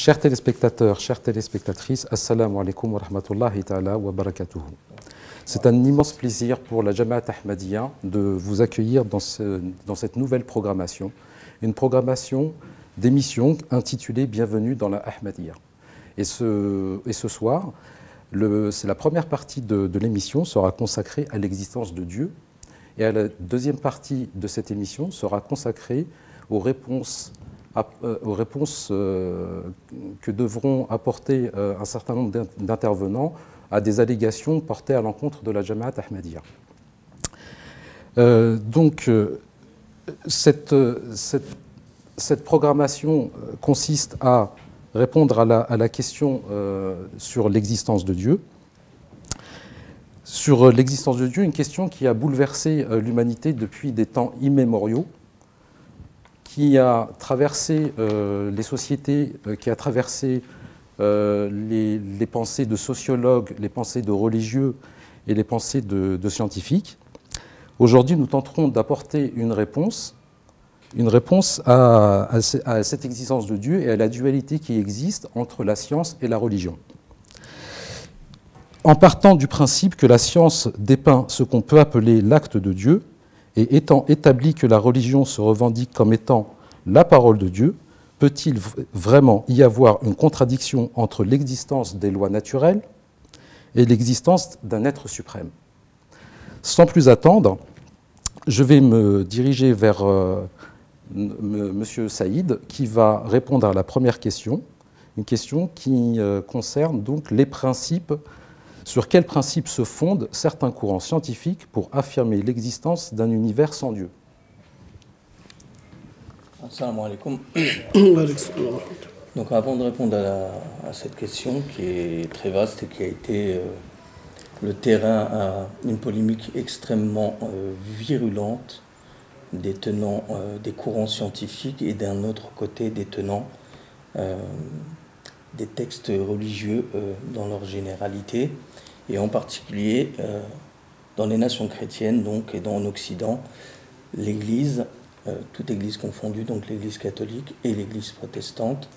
Chers téléspectateurs, chères téléspectatrices, Assalamu alaikum wa rahmatullahi ta'ala wa barakatuhu. C'est un immense plaisir pour la Jamaat Ahmadiyya de vous accueillir dans cette nouvelle programmation, une programmation d'émission intitulée Bienvenue dans la Ahmadiyya. Et ce soir, c'est la première partie de l'émission sera consacrée à l'existence de Dieu, et la deuxième partie de cette émission sera consacrée aux réponses que devront apporter un certain nombre d'intervenants à des allégations portées à l'encontre de la Jamaat Ahmadiyya. Cette programmation consiste à répondre à la question sur l'existence de Dieu. Sur l'existence de Dieu, une question qui a bouleversé l'humanité depuis des temps immémoriaux, qui a traversé les sociétés, qui a traversé les pensées de sociologues, les pensées de religieux et les pensées de scientifiques. Aujourd'hui, nous tenterons d'apporter une réponse à cette existence de Dieu et à la dualité qui existe entre la science et la religion. En partant du principe que la science dépeint ce qu'on peut appeler l'acte de Dieu, et étant établi que la religion se revendique comme étant la parole de Dieu, peut-il vraiment y avoir une contradiction entre l'existence des lois naturelles et l'existence d'un être suprême? Sans plus attendre, je vais me diriger vers M. Saïd, qui va répondre à la première question, une question qui concerne donc les principes. Sur quels principes se fondent certains courants scientifiques pour affirmer l'existence d'un univers sans Dieu? Assalamu alaikum. Donc avant de répondre à cette question qui est très vaste et qui a été le terrain à une polémique extrêmement virulente des tenants des courants scientifiques et d'un autre côté des tenants des textes religieux dans leur généralité, et en particulier dans les nations chrétiennes donc, et en Occident, l'Église, toute Église confondue, donc l'Église catholique et l'Église protestante,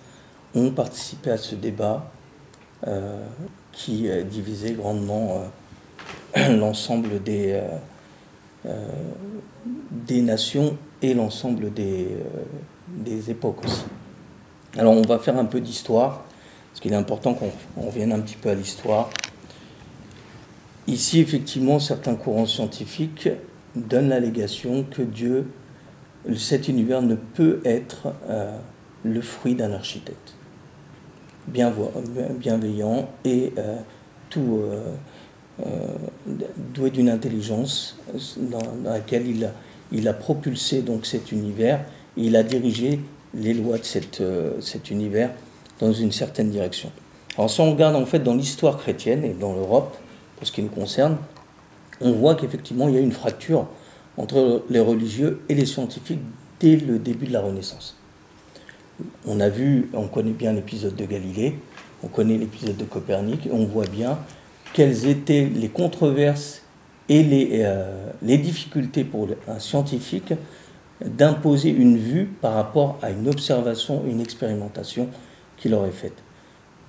ont participé à ce débat qui divisait grandement l'ensemble des nations et l'ensemble des époques aussi. Alors on va faire un peu d'histoire, parce qu'il est important qu'on revienne un petit peu à l'histoire. Ici, effectivement, certains courants scientifiques donnent l'allégation que Dieu, cet univers ne peut être le fruit d'un architecte bienveillant et doué d'une intelligence dans laquelle il a propulsé donc cet univers, et il a dirigé les lois de cet univers dans une certaine direction. Alors si on regarde en fait dans l'histoire chrétienne et dans l'Europe, pour ce qui nous concerne, on voit qu'effectivement il y a une fracture entre les religieux et les scientifiques dès le début de la Renaissance. On connaît bien l'épisode de Galilée, on connaît l'épisode de Copernic, et on voit bien quelles étaient les controverses et les difficultés pour un scientifique d'imposer une vue par rapport à une observation, une expérimentation qu'il aurait faite.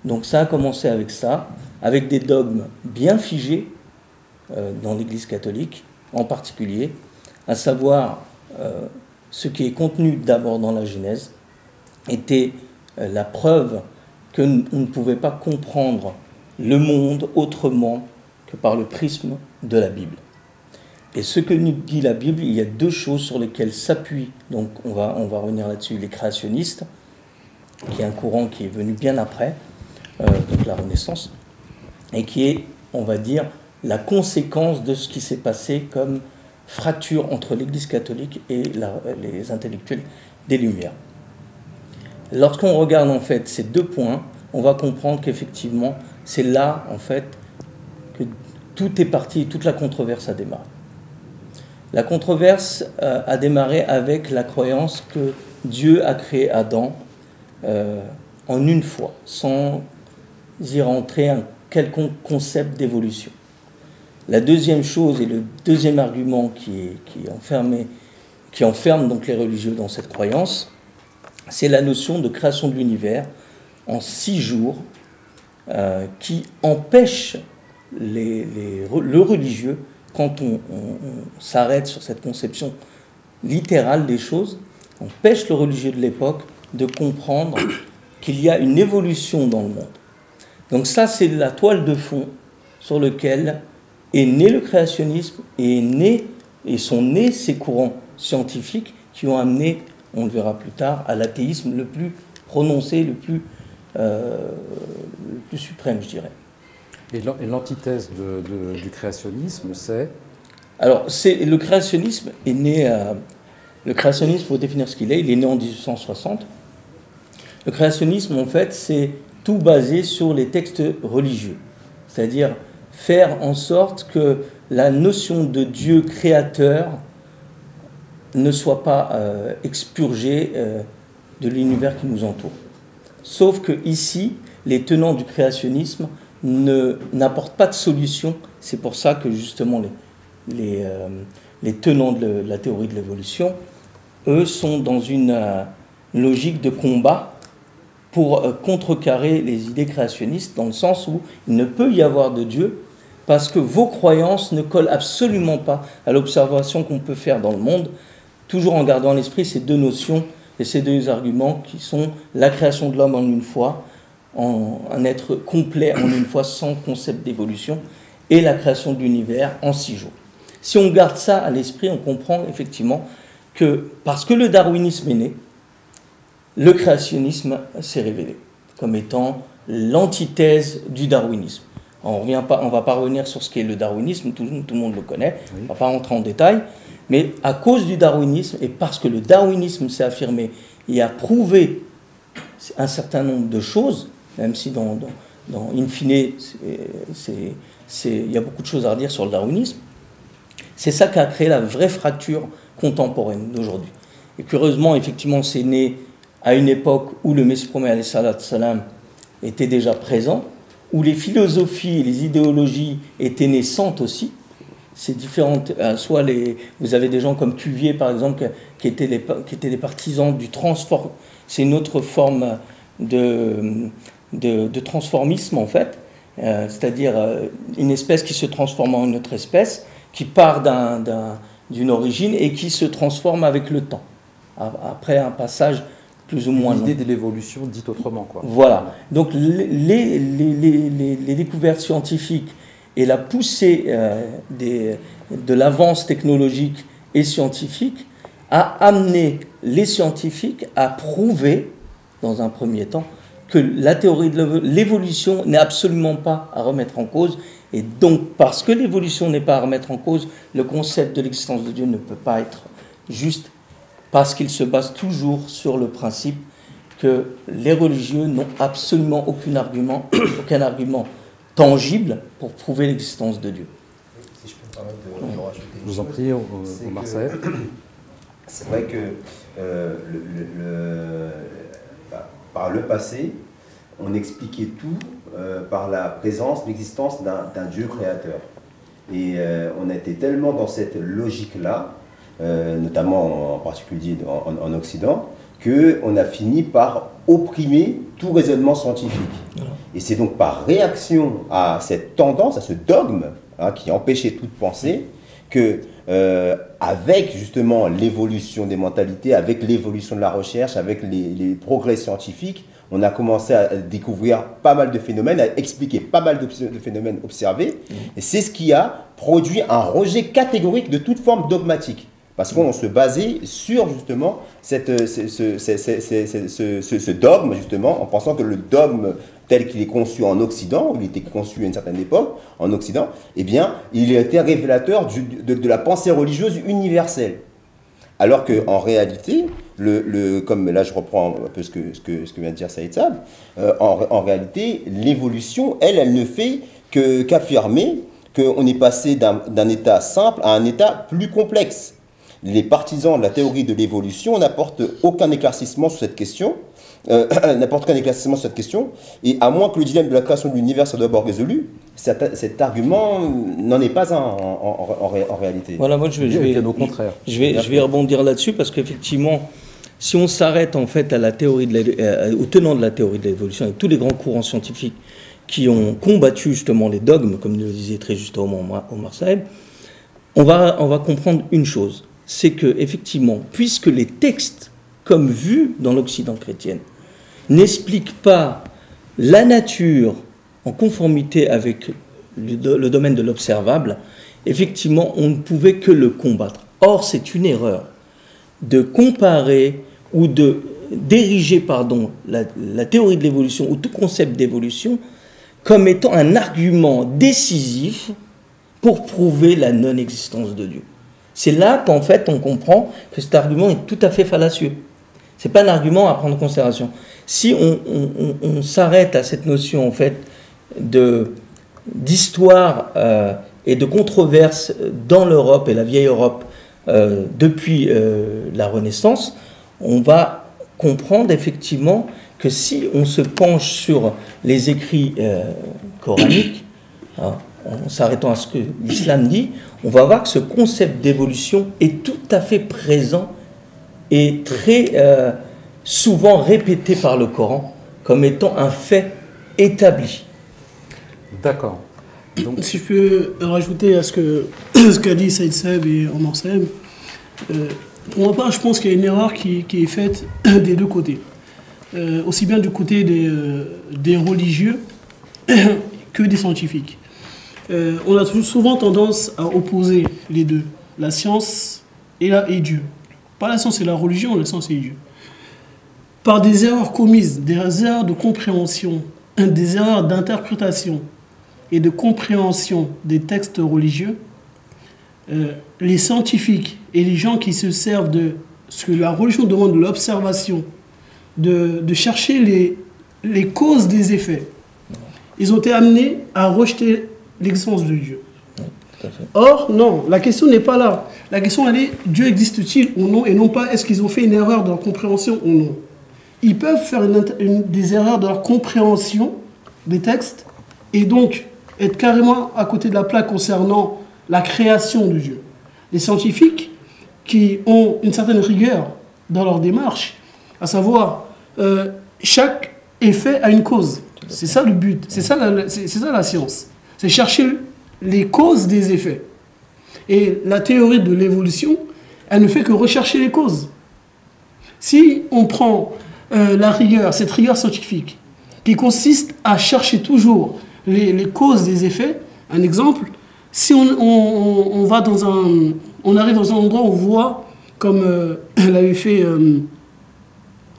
Donc ça a commencé avec ça, avec des dogmes bien figés dans l'Église catholique en particulier, à savoir ce qui est contenu d'abord dans la Genèse était la preuve qu'on ne pouvait pas comprendre le monde autrement que par le prisme de la Bible. Et ce que nous dit la Bible, il y a deux choses sur lesquelles s'appuie, donc on va revenir là-dessus, les créationnistes, qui est un courant qui est venu bien après, donc la Renaissance, et qui est, on va dire, la conséquence de ce qui s'est passé comme fracture entre l'Église catholique et les intellectuels des Lumières. Lorsqu'on regarde en fait ces deux points, on va comprendre qu'effectivement, c'est là en fait que tout est parti, toute la controverse a démarré. La controverse a démarré avec la croyance que Dieu a créé Adam en une fois, sans y rentrer un quelconque concept d'évolution. La deuxième chose et le deuxième argument qui enferme donc les religieux dans cette croyance, c'est la notion de création de l'univers en 6 jours qui empêche le religieux, quand on s'arrête sur cette conception littérale des choses, empêche le religieux de l'époque de comprendre qu'il y a une évolution dans le monde. Donc ça, c'est la toile de fond sur laquelle est né le créationnisme et sont nés ces courants scientifiques qui ont amené, on le verra plus tard, à l'athéisme le plus prononcé, le plus suprême, je dirais. Et l'antithèse du créationnisme, c'est? Alors, le créationnisme est né... le créationnisme, il faut définir ce qu'il est. Il est né en 1860. Le créationnisme, en fait, c'est tout basé sur les textes religieux. C'est-à-dire faire en sorte que la notion de Dieu créateur ne soit pas expurgée de l'univers qui nous entoure. Sauf que ici, les tenants du créationnisme n'apportent pas de solution. C'est pour ça que justement les tenants de la théorie de l'évolution, eux, sont dans une logique de combat pour contrecarrer les idées créationnistes, dans le sens où il ne peut y avoir de Dieu parce que vos croyances ne collent absolument pas à l'observation qu'on peut faire dans le monde, toujours en gardant à l'esprit ces deux notions et ces deux arguments qui sont la création de l'homme en une fois, un être complet en une fois sans concept d'évolution, et la création de l'univers en 6 jours. Si on garde ça à l'esprit, on comprend effectivement que parce que le darwinisme est né, le créationnisme s'est révélé comme étant l'antithèse du darwinisme. On ne va pas revenir sur ce qu'est le darwinisme, tout le monde le connaît, on ne va pas rentrer en détail, mais à cause du darwinisme, et parce que le darwinisme s'est affirmé et a prouvé un certain nombre de choses, même si in fine, il y a beaucoup de choses à redire sur le darwinisme, c'est ça qui a créé la vraie fracture contemporaine d'aujourd'hui. Et curieusement, effectivement, c'est né à une époque où le Messie promet alayhi salam était déjà présent, où les philosophies et les idéologies étaient naissantes aussi. C'est différentes. Vous avez des gens comme Cuvier, par exemple, qui étaient des partisans du transformisme. C'est une autre forme de transformisme, en fait. C'est-à-dire une espèce qui se transforme en une autre espèce, qui part d'une origine et qui se transforme avec le temps, après un passage plus ou moins long. L'idée de l'évolution dite autrement, quoi. Voilà. Donc les découvertes scientifiques et la poussée de l'avance technologique et scientifique a amené les scientifiques à prouver, dans un premier temps, que la théorie de l'évolution n'est absolument pas à remettre en cause. Et donc, parce que l'évolution n'est pas à remettre en cause, le concept de l'existence de Dieu ne peut pas être juste, parce qu'il se base toujours sur le principe que les religieux n'ont absolument aucun argument tangible pour prouver l'existence de Dieu. Si je peux me permettre de rajouter une chose. Je vous en prie, au Marseille. C'est vrai que par le passé, on expliquait tout par la présence, l'existence d'un Dieu créateur. Et on était tellement dans cette logique-là, notamment en particulier en Occident, qu'on a fini par opprimer tout raisonnement scientifique. Et c'est donc par réaction à cette tendance, à ce dogme qui empêchait toute pensée, que avec justement l'évolution des mentalités, avec l'évolution de la recherche, avec les progrès scientifiques, on a commencé à découvrir pas mal de phénomènes, à expliquer pas mal de phénomènes observés. Et c'est ce qui a produit un rejet catégorique de toute forme dogmatique. Parce qu'on se basait sur justement ce dogme, justement, en pensant que le dogme tel qu'il est conçu en Occident, il était conçu à une certaine époque, en Occident, eh bien, il était révélateur de la pensée religieuse universelle. Alors qu'en réalité, comme là je reprends un peu ce que vient de dire Saïd Saab, en réalité, l'évolution, elle ne fait qu'affirmer qu'on est passé d'un état simple à un état plus complexe. Les partisans de la théorie de l'évolution n'apportent aucun éclaircissement sur cette question, et à moins que le dilemme de la création de l'univers soit d'abord résolu, cet argument n'en est pas un en réalité. Voilà, moi je vais rebondir là-dessus parce qu'effectivement, si on s'arrête en fait à la théorie au tenant de la théorie de l'évolution et tous les grands courants scientifiques qui ont combattu justement les dogmes, comme le disait très justement Omar Saeb, on va comprendre une chose, c'est que effectivement, puisque les textes, comme vus dans l'Occident chrétien, n'expliquent pas la nature en conformité avec le domaine de l'observable, effectivement, on ne pouvait que le combattre. Or, c'est une erreur de comparer ou d'ériger la théorie de l'évolution ou tout concept d'évolution comme étant un argument décisif pour prouver la non-existence de Dieu. C'est là qu'en fait on comprend que cet argument est tout à fait fallacieux. Ce n'est pas un argument à prendre en considération. Si on s'arrête à cette notion en fait d'histoire et de controverse dans l'Europe et la vieille Europe depuis la Renaissance, on va comprendre effectivement que si on se penche sur les écrits coraniques, en s'arrêtant à ce que l'islam dit, on va voir que ce concept d'évolution est tout à fait présent et très souvent répété par le Coran comme étant un fait établi. D'accord. Donc, si je peux rajouter à ce qu'a dit Saïd Saeb et Omar Saeb, pour ma part, je pense qu'il y a une erreur qui est faite des deux côtés. Aussi bien du côté des religieux que des scientifiques. On a souvent tendance à opposer les deux, la science et Dieu. Pas la science et la religion, la science et Dieu. Par des erreurs commises, des erreurs de compréhension, des erreurs d'interprétation et de compréhension des textes religieux, les scientifiques et les gens qui se servent de ce que la religion demande, de l'observation, de chercher les causes des effets, ils ont été amenés à rejeter l'existence de Dieu. Or, non, la question n'est pas là. La question, elle est, Dieu existe-t-il ou non, et non pas est-ce qu'ils ont fait une erreur dans leur compréhension ou non. Ils peuvent faire des erreurs dans leur compréhension des textes, et donc être carrément à côté de la plaque concernant la création de Dieu. Les scientifiques qui ont une certaine rigueur dans leur démarche, à savoir, chaque effet a une cause. C'est ça le but, c'est ça la science. C'est chercher les causes des effets. Et la théorie de l'évolution, elle ne fait que rechercher les causes. Si on prend cette rigueur scientifique, qui consiste à chercher toujours les causes des effets, un exemple, si on arrive dans un endroit où on voit, comme l'avait fait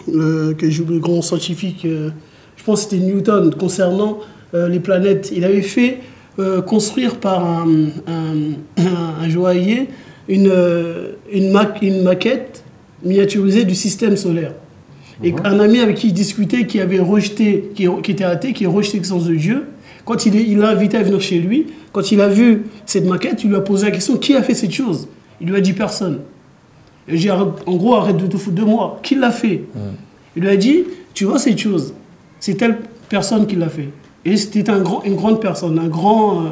que j'ai oublié le grand scientifique, je pense que c'était Newton, concernant les planètes. Il avait fait construire par un joaillier une maquette miniaturisée du système solaire. Et un ami avec qui il discutait, qui avait rejeté, qui était athée, qui a rejeté l'existence de Dieu, quand il l'a invité à venir chez lui, quand il a vu cette maquette, il lui a posé la question, qui a fait cette chose? Il lui a dit personne. Il dit, en gros, arrête de te foutre de moi. Qui l'a fait? Il lui a dit, tu vois cette chose, c'est telle personne qui l'a fait. Et c'était une grande personne, un grand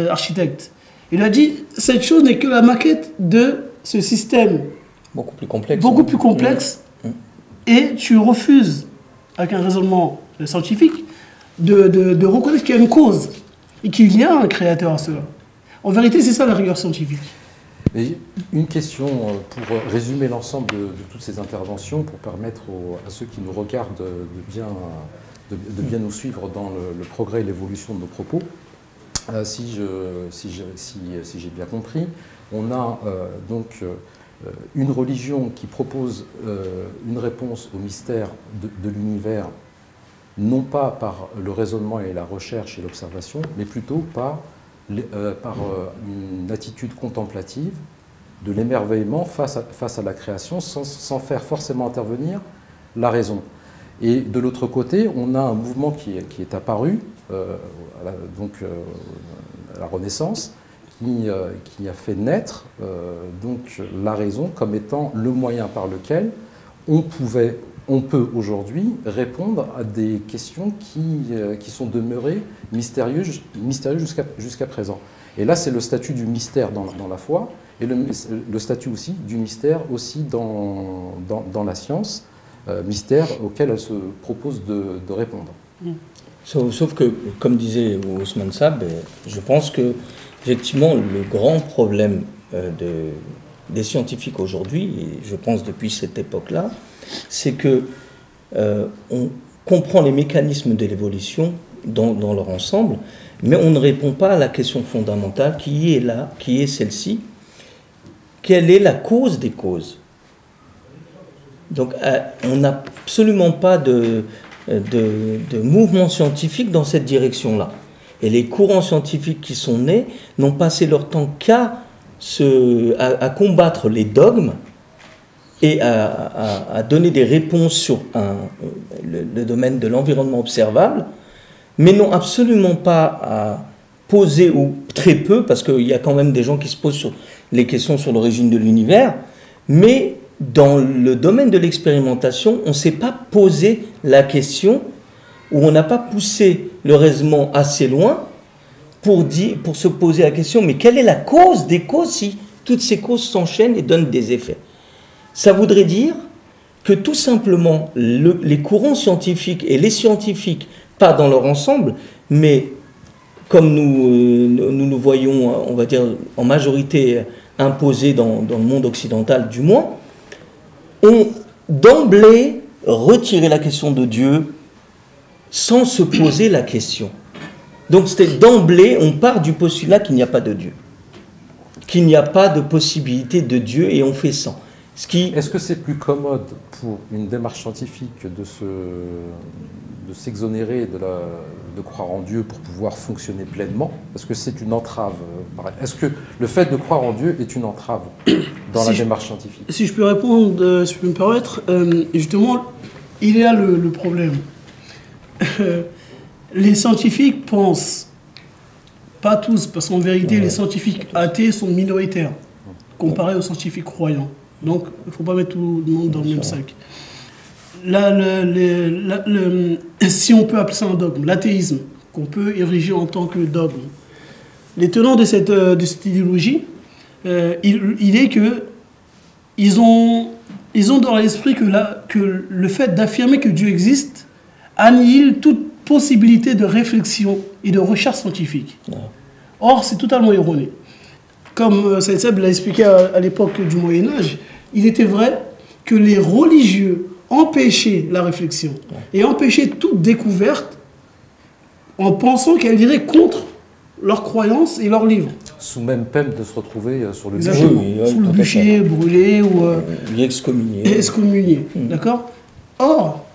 architecte. Il lui a dit, cette chose n'est que la maquette de ce système. Beaucoup plus complexe. Beaucoup plus complexe. Et tu refuses, avec un raisonnement scientifique, de reconnaître qu'il y a une cause et qu'il y a un créateur à cela. En vérité, c'est ça la rigueur scientifique. Et une question pour résumer l'ensemble de toutes ces interventions, pour permettre à ceux qui nous regardent de bien nous suivre dans le progrès et l'évolution de nos propos. Si j'ai bien compris, on a donc une religion qui propose une réponse au mystère de l'univers, non pas par le raisonnement et la recherche et l'observation, mais plutôt par une attitude contemplative, de l'émerveillement face à la création, sans faire forcément intervenir la raison. Et de l'autre côté, on a un mouvement qui est apparu, à la Renaissance, qui a fait naître donc la raison comme étant le moyen par lequel on peut aujourd'hui répondre à des questions qui sont demeurées mystérieuses jusqu'à présent. Et là, c'est le statut du mystère dans la foi et le statut aussi du mystère aussi dans la science, mystère auquel elle se propose de répondre. Sauf que, comme disait Ousmane Saab, je pense que effectivement le grand problème des scientifiques aujourd'hui, et je pense depuis cette époque-là, c'est que on comprend les mécanismes de l'évolution dans leur ensemble, mais on ne répond pas à la question fondamentale qui est là, qui est celle-ci. Quelle est la cause des causes? Donc on n'a absolument pas de mouvement scientifique dans cette direction-là. Et les courants scientifiques qui sont nés n'ont passé leur temps qu'à combattre les dogmes et à donner des réponses sur le domaine de l'environnement observable, mais n'ont absolument pas à poser, ou très peu, parce qu'il y a quand même des gens qui se posent les questions sur l'origine de l'univers, mais dans le domaine de l'expérimentation, on ne s'est pas posé la question, ou on n'a pas poussé le raisonnement assez loin pour se poser la question, mais quelle est la cause des causes si toutes ces causes s'enchaînent et donnent des effets? Ça voudrait dire que tout simplement, les courants scientifiques et les scientifiques, pas dans leur ensemble, mais comme nous voyons, on va dire, en majorité imposés dans le monde occidental du moins, ont d'emblée retiré la question de Dieu sans se poser la question. Donc d'emblée, on part du postulat qu'il n'y a pas de Dieu, qu'il n'y a pas de possibilité de Dieu, et on fait sans. Est-ce que c'est plus commode pour une démarche scientifique de s'exonérer de croire en Dieu pour pouvoir fonctionner pleinement? Est-ce que c'est une entrave? Est-ce que le fait de croire en Dieu est une entrave dans la démarche scientifique? Si je peux répondre, si je peux me permettre, justement, il y a le problème. Les scientifiques pensent, pas tous, parce qu'en vérité, les scientifiques athées sont minoritaires, comparés aux scientifiques croyants. Donc, il ne faut pas mettre tout le monde dans le même sac. Si on peut appeler ça un dogme, l'athéisme, qu'on peut ériger en tant que dogme, les tenants de cette idéologie, il est que ils ont dans l'esprit que le fait d'affirmer que Dieu existe annihile toute possibilité de réflexion et de recherche scientifique. Or, c'est totalement erroné. Comme Saïd Saab l'a expliqué à l'époque du Moyen-Âge, il était vrai que les religieux empêchaient la réflexion et empêchaient toute découverte en pensant qu'elle irait contre leurs croyances et leurs livres. Sous même peine de se retrouver sur le bûcher. Sous le bûcher, brûlé ou excommunié. Excommunié, d'accord? Or,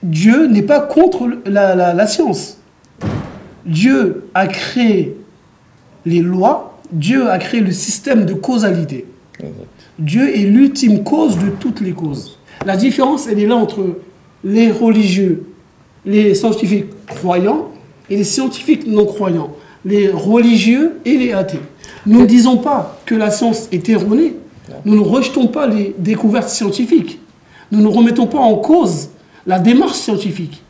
Dieu n'est pas contre la science. Dieu a créé les lois, Dieu a créé le système de causalité. Dieu est l'ultime cause de toutes les causes. La différence, elle est là entre les religieux, les scientifiques croyants et les scientifiques non croyants, les religieux et les athées. Nous ne disons pas que la science est erronée. Nous ne rejetons pas les découvertes scientifiques. Nous ne remettons pas en cause la démarche scientifique.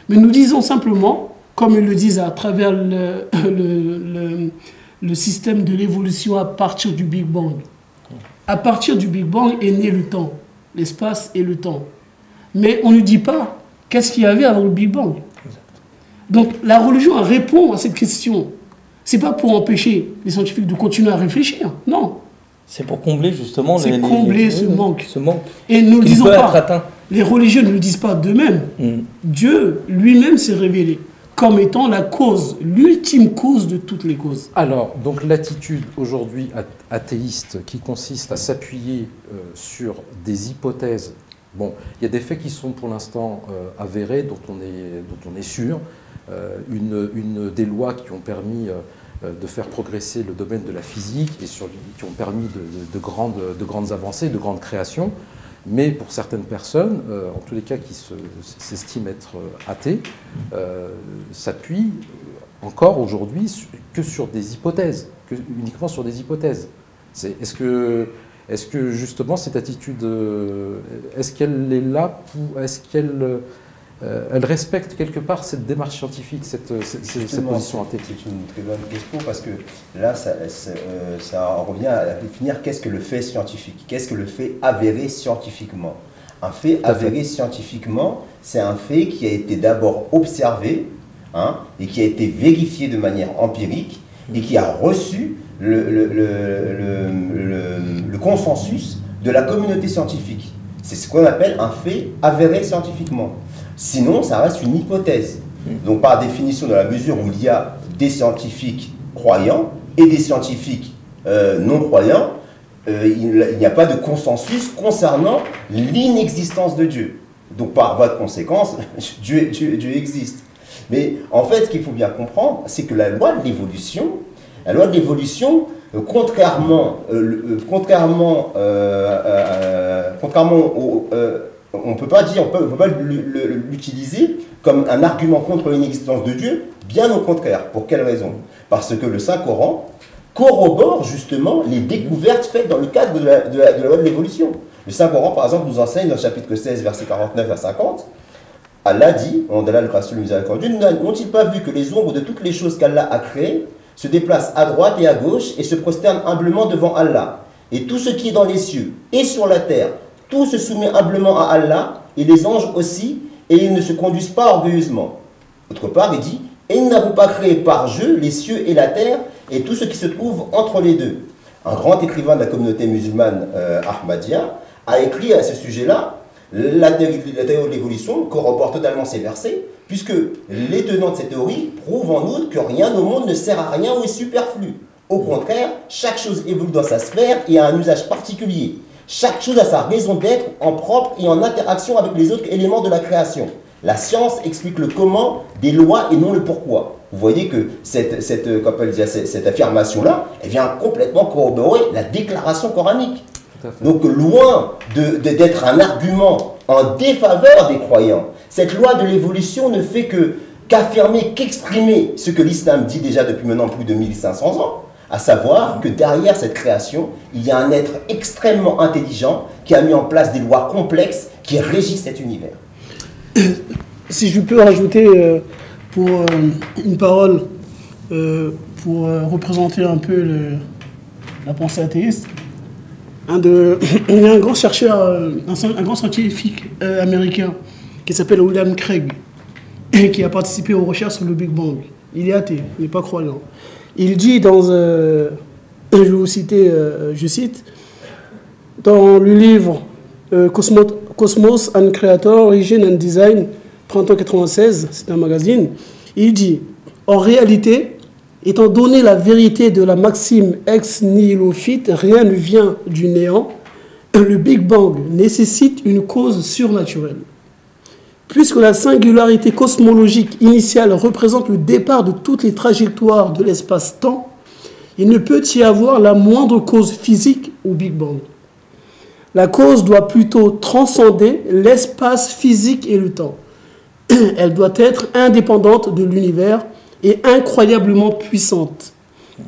Mais nous disons simplement, comme ils le disent à travers le système de l'évolution à partir du Big Bang. À partir du Big Bang est né le temps, l'espace et le temps. Mais on ne dit pas qu'est-ce qu'il y avait avant le Big Bang. Donc la religion répond à cette question. Ce n'est pas pour empêcher les scientifiques de continuer à réfléchir, non. C'est pour combler justement ce manque. Ce manque. Et nous ne le disons pas. Les religieux ne le disent pas d'eux-mêmes. Dieu lui-même s'est révélé comme étant la cause, l'ultime cause de toutes les causes. Alors, donc l'attitude aujourd'hui athéiste qui consiste à s'appuyer sur des hypothèses, bon, il y a des faits qui sont pour l'instant avérés, dont on est sûr, des lois qui ont permis de faire progresser le domaine de la physique et qui ont permis de grandes avancées, de grandes créations. Mais pour certaines personnes, en tous les cas qui s'estiment être athées, s'appuient encore aujourd'hui que sur des hypothèses, uniquement sur des hypothèses. Est-ce que justement cette attitude, est-ce qu'elle est là est-ce qu'elle elle respecte quelque part cette démarche scientifique, cette position athée? C'est une très bonne question parce que là, ça en revient à définir qu'est-ce que le fait scientifique, qu'est-ce que le fait avéré scientifiquement. Un fait avéré scientifiquement, c'est un fait qui a été d'abord observé et qui a été vérifié de manière empirique et qui a reçu le consensus de la communauté scientifique. C'est ce qu'on appelle un fait avéré scientifiquement. Sinon, ça reste une hypothèse. Donc, par définition, dans la mesure où il y a des scientifiques croyants et des scientifiques non croyants, il n'y a pas de consensus concernant l'inexistence de Dieu. Donc, par voie de conséquence, Dieu existe. Mais en fait, ce qu'il faut bien comprendre, c'est que la loi de l'évolution, contrairement on ne peut pas l'utiliser comme un argument contre l'inexistence de Dieu, bien au contraire. Pour quelle raison? Parce que le Saint-Coran corrobore justement les découvertes faites dans le cadre de la loi de l'évolution. Le Saint-Coran, par exemple, nous enseigne dans le chapitre 16, versets 49 à 50, Allah dit, en Allah le gracieux, le miséricordieux, n'ont-ils pas vu que les ombres de toutes les choses qu'Allah a créées se déplacent à droite et à gauche et se prosternent humblement devant Allah? Et tout ce qui est dans les cieux et sur la terre, tout se soumet humblement à Allah, et les anges aussi, et ils ne se conduisent pas orgueilleusement. Autre part, il dit, et ils n'avons pas créé par jeu les cieux et la terre, et tout ce qui se trouve entre les deux. Un grand écrivain de la communauté musulmane, Ahmadiyya, a écrit à ce sujet-là, la théorie de l'évolution corrobore totalement ces versets, puisque les tenants de cette théorie prouvent en outre que rien au monde ne sert à rien ou est superflu. Au contraire, chaque chose évolue dans sa sphère et a un usage particulier. Chaque chose a sa raison d'être en propre et en interaction avec les autres éléments de la création. La science explique le comment des lois et non le pourquoi. Vous voyez que cette affirmation-là, elle vient complètement corroborer la déclaration coranique. Donc loin d'être un argument en défaveur des croyants, cette loi de l'évolution ne fait qu'affirmer, qu'exprimer ce que l'islam dit déjà depuis maintenant plus de 1500 ans, à savoir que derrière cette création, il y a un être extrêmement intelligent qui a mis en place des lois complexes qui régissent cet univers. Si je peux rajouter pour une parole pour représenter un peu la pensée athéiste, il y a un grand chercheur, un grand scientifique américain qui s'appelle William Craig et qui a participé aux recherches sur le Big Bang. Il est athée, il n'est pas croyant. Il dit je vais vous citer, je cite, dans le livre Cosmos and Creator, Origin and Design, printemps 96, c'est un magazine, il dit, en réalité, étant donné la vérité de la maxime ex nihilo fit, rien ne vient du néant, le Big Bang nécessite une cause surnaturelle. Puisque la singularité cosmologique initiale représente le départ de toutes les trajectoires de l'espace-temps, il ne peut y avoir la moindre cause physique au Big Bang. La cause doit plutôt transcender l'espace physique et le temps. Elle doit être indépendante de l'univers et incroyablement puissante.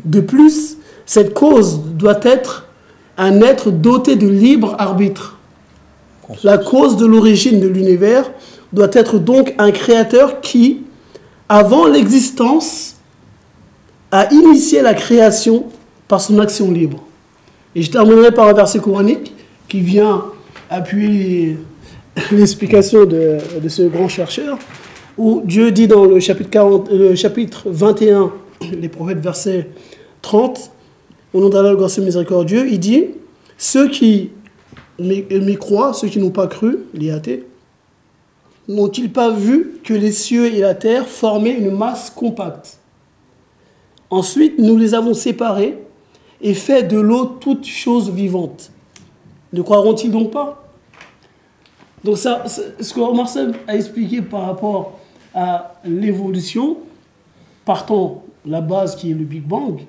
De plus, cette cause doit être un être doté de libre arbitre. La cause de l'origine de l'univers doit être donc un créateur qui, avant l'existence, a initié la création par son action libre. Et je terminerai par un verset coranique qui vient appuyer l'explication de ce grand chercheur, où Dieu dit dans le chapitre 21, les prophètes, verset 30, au nom d'Allah le gracieux miséricordieux, il dit, ceux qui m'y croient, ceux qui n'ont pas cru, les athées, n'ont-ils pas vu que les cieux et la terre formaient une masse compacte? Ensuite, nous les avons séparés et fait de l'eau toute chose vivante. Ne croiront-ils donc pas? Donc ça, ce que Omar Seb a expliqué par rapport à l'évolution, partant de la base qui est le Big Bang,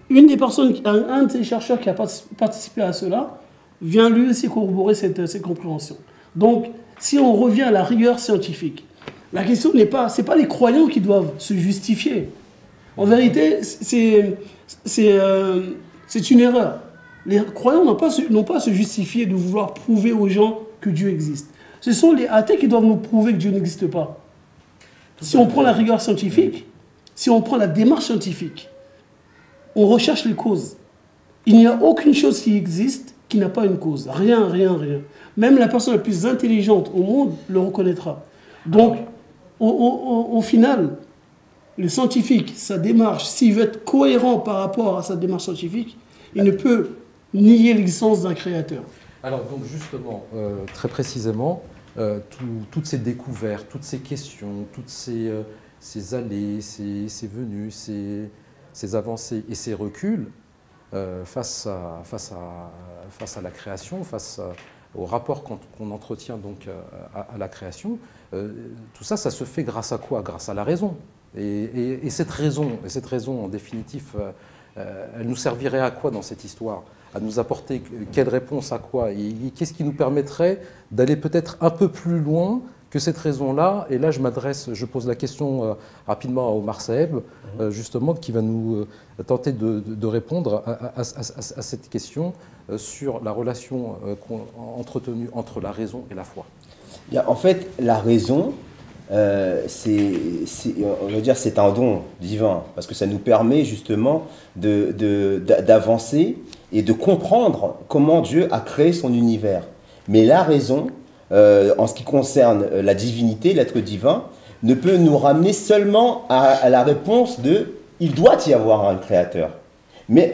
une des personnes, un de ces chercheurs qui a participé à cela, vient lui aussi corroborer cette compréhension. Donc, si on revient à la rigueur scientifique, la question n'est pas, c'est pas les croyants qui doivent se justifier. En vérité, c'est une erreur. Les croyants n'ont pas à se justifier de vouloir prouver aux gens que Dieu existe. Ce sont les athées qui doivent nous prouver que Dieu n'existe pas. Si on prend la rigueur scientifique, si on prend la démarche scientifique, on recherche les causes. Il n'y a aucune chose qui existe qui n'a pas une cause. Rien, rien, rien. Même la personne la plus intelligente au monde le reconnaîtra. Donc, au final, le scientifique, sa démarche, s'il veut être cohérent par rapport à sa démarche scientifique, il ne peut nier l'existence d'un créateur. Alors, donc justement, très précisément, toutes ces découvertes, toutes ces questions, toutes ces allées, ces venues, ces avancées et ces reculs face à la création, au rapport qu'on entretient donc à la création, tout ça, ça se fait grâce à quoi? Grâce à la raison. Et cette raison, en définitive, elle nous servirait à quoi dans cette histoire? À nous apporter quelle réponse à quoi? Et qu'est-ce qui nous permettrait d'aller peut-être un peu plus loin que cette raison-là? Et là, je pose la question rapidement à Omar Saeb, justement, qui va nous tenter de répondre à cette question sur la relation entretenue entre la raison et la foi. En fait, la raison, on va dire, c'est un don divin, parce que ça nous permet justement d'avancer et de comprendre comment Dieu a créé son univers. Mais la raison, en ce qui concerne la divinité, l'être divin, ne peut nous ramener seulement à la réponse de « il doit y avoir un créateur ». Mais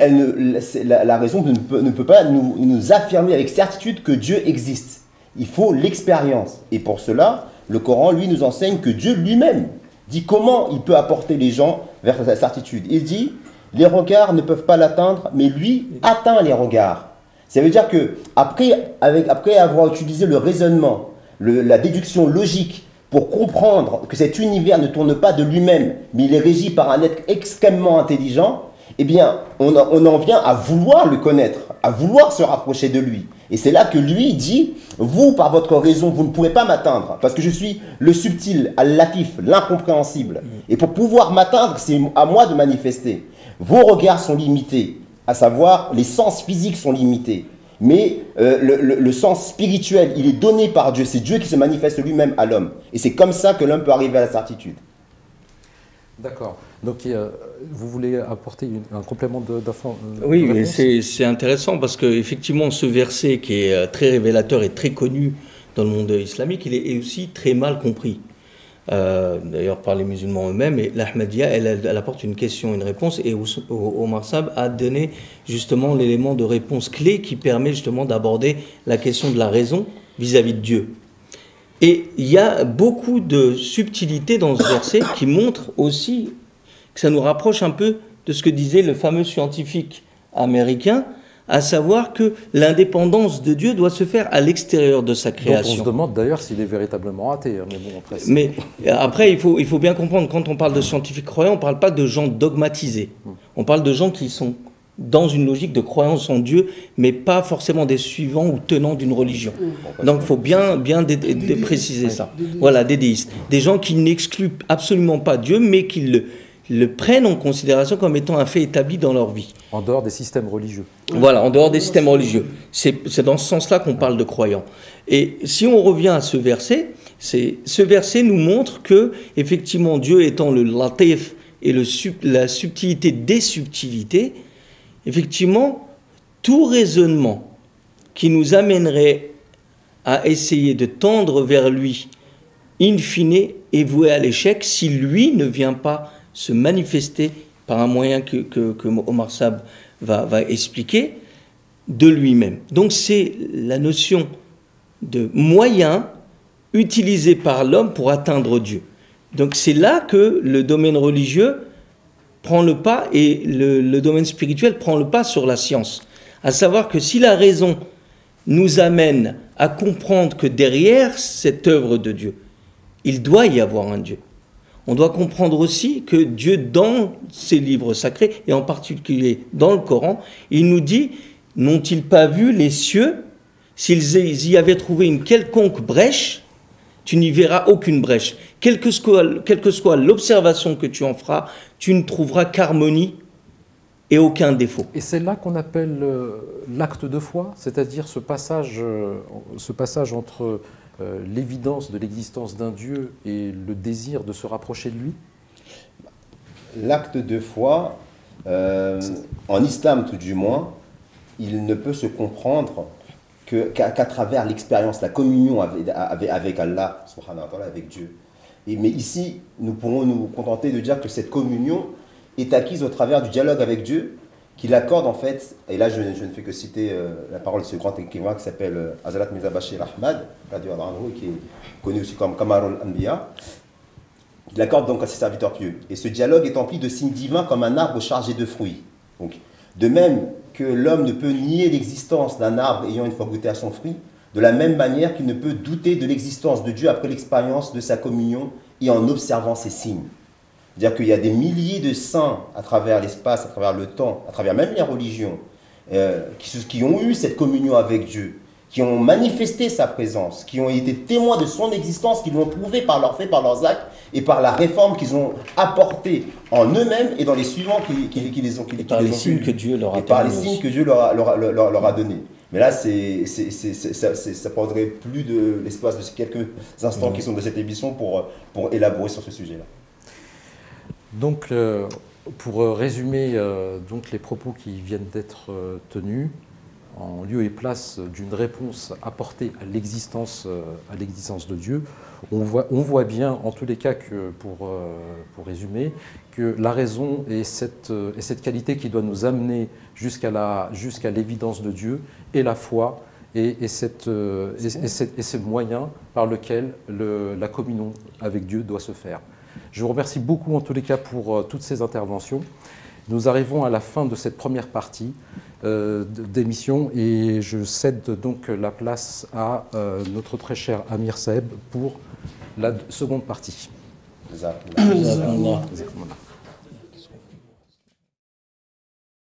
la raison ne peut pas nous affirmer avec certitude que Dieu existe. Il faut l'expérience. Et pour cela, le Coran, lui, nous enseigne que Dieu lui-même dit comment il peut apporter les gens vers sa certitude. Il dit, les regards ne peuvent pas l'atteindre, mais lui atteint les regards. Ça veut dire que après avoir utilisé le raisonnement, la déduction logique pour comprendre que cet univers ne tourne pas de lui-même, mais il est régi par un être extrêmement intelligent, eh bien, on en vient à vouloir le connaître, à vouloir se rapprocher de lui. Et c'est là que lui dit, vous, par votre raison, vous ne pouvez pas m'atteindre, parce que je suis le subtil, al-latif, l'incompréhensible. Et pour pouvoir m'atteindre, c'est à moi de manifester. Vos regards sont limités, à savoir, les sens physiques sont limités. Mais le sens spirituel, il est donné par Dieu. C'est Dieu qui se manifeste lui-même à l'homme. Et c'est comme ça que l'homme peut arriver à la certitude. D'accord. Donc, vous voulez apporter un complément d'infos? Oui, mais c'est intéressant parce qu'effectivement, ce verset qui est très révélateur et très connu dans le monde islamique, il est aussi très mal compris. D'ailleurs par les musulmans eux-mêmes. Et l'Ahmadiyya, elle apporte une question, une réponse, et Omar Saeb a donné justement l'élément de réponse clé qui permet justement d'aborder la question de la raison vis-à-vis de Dieu. Et il y a beaucoup de subtilités dans ce verset qui montrent aussi que ça nous rapproche un peu de ce que disait le fameux scientifique américain, à savoir que l'indépendance de Dieu doit se faire à l'extérieur de sa création. Donc on se demande d'ailleurs s'il est véritablement athée. Mais bon, après, mais après, il faut bien comprendre, quand on parle de scientifiques croyants, on ne parle pas de gens dogmatisés. On parle de gens qui sont dans une logique de croyance en Dieu, mais pas forcément des suivants ou tenants d'une religion. Donc il faut bien préciser ça. Voilà, des déistes. Des gens qui n'excluent absolument pas Dieu, mais qui le prennent en considération comme étant un fait établi dans leur vie. En dehors des systèmes religieux. Voilà, en dehors des systèmes religieux. C'est dans ce sens-là qu'on parle de croyants. Et si on revient à ce verset nous montre que, effectivement, Dieu étant le latif et la subtilité des subtilités, effectivement, tout raisonnement qui nous amènerait à essayer de tendre vers lui, in fine, est voué à l'échec si lui ne vient pas se manifester par un moyen que Omar Saeb va expliquer de lui-même. Donc c'est la notion de moyen utilisé par l'homme pour atteindre Dieu. Donc c'est là que le domaine religieux prend le pas et le domaine spirituel prend le pas sur la science. À savoir que si la raison nous amène à comprendre que derrière cette œuvre de Dieu, il doit y avoir un Dieu. On doit comprendre aussi que Dieu, dans ses livres sacrés, et en particulier dans le Coran, il nous dit, n'ont-ils pas vu les cieux? S'ils y avaient trouvé une quelconque brèche, tu n'y verras aucune brèche. Quelle que soit l'observation que tu en feras, tu ne trouveras qu'harmonie et aucun défaut. Et c'est là qu'on appelle l'acte de foi, c'est-à-dire ce passage entre l'évidence de l'existence d'un Dieu et le désir de se rapprocher de lui? L'acte de foi, en islam tout du moins, il ne peut se comprendre qu'à travers l'expérience, la communion avec Allah, subhanahu wa ta'ala, avec Dieu. Mais ici, nous pourrons nous contenter de dire que cette communion est acquise au travers du dialogue avec Dieu, qu'il accorde en fait, et là je ne fais que citer la parole de ce grand écrivain qui s'appelle Hazrat Mirza Bashir Ahmad, qui est connu aussi comme Kamarul Anbiya. Il l'accorde donc à ses serviteurs pieux. Et ce dialogue est empli de signes divins comme un arbre chargé de fruits. Donc, de même que l'homme ne peut nier l'existence d'un arbre ayant une fois goûté à son fruit, de la même manière qu'il ne peut douter de l'existence de Dieu après l'expérience de sa communion et en observant ses signes. C'est-à-dire qu'il y a des milliers de saints à travers l'espace, à travers le temps, à travers même les religions, qui ont eu cette communion avec Dieu, qui ont manifesté sa présence, qui ont été témoins de son existence, qui l'ont prouvé par leurs faits, par leurs actes et par la réforme qu'ils ont apportée en eux-mêmes et dans les suivants qui les ont et par les signes que Dieu leur a donnés. Par les signes que Dieu leur a donnés. Mais là, ça prendrait plus de l'espace de ces quelques instants qui sont de cette émission pour élaborer sur ce sujet-là. Donc, pour résumer donc les propos qui viennent d'être tenus, en lieu et place d'une réponse apportée à l'existence de Dieu, on voit bien, en tous les cas, que pour résumer, que la raison est cette qualité qui doit nous amener jusqu'à l'évidence de Dieu, et la foi et ce moyen par lequel la communion avec Dieu doit se faire. Je vous remercie beaucoup, en tous les cas, pour toutes ces interventions. Nous arrivons à la fin de cette première partie d'émission et je cède donc la place à notre très cher Amir Saeb pour la seconde partie. Jazakallah. Jazakallah.